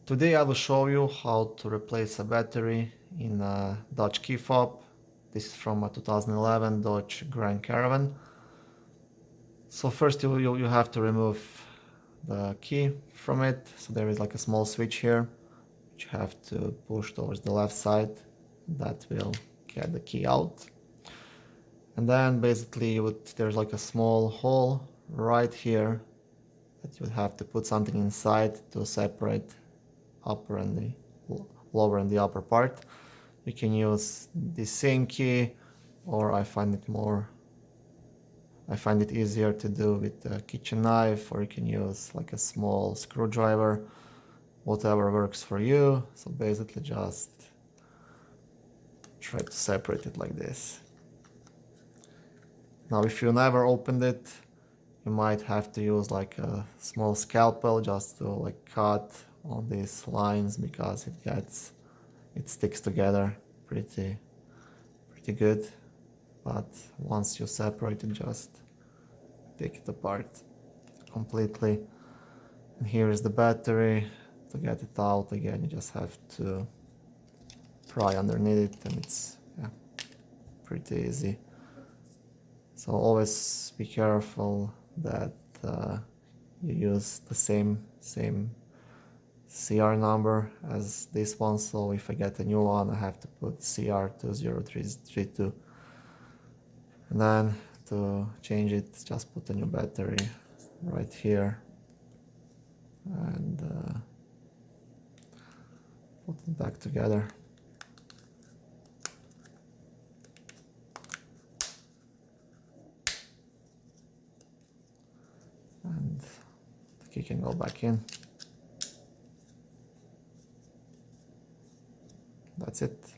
Today I will show you how to replace a battery in a Dodge Key Fob. This is from a 2011 Dodge Grand Caravan. So first you have to remove the key from it. So there is like a small switch here, which you have to push towards the left side. That will get the key out. And then basically there's like a small hole right here that you would have to put something inside to separate upper and the lower and the upper part. You can use the same key, or I find it easier to do with a kitchen knife, or you can use like a small screwdriver, whatever works for you. So basically just try to separate it like this. Now if you never opened it, you might have to use like a small scalpel just to like cut on these lines, because it sticks together pretty good. But once you separate it, just take it apart completely. And here is the battery. To get it out again, you just have to pry underneath it, and it's pretty easy. So always be careful that you use the same CR number as this one. So if I get a new one, I have to put CR2032. And then to change it, just put a new battery right here and put it back together. And the key can go back in. That's it.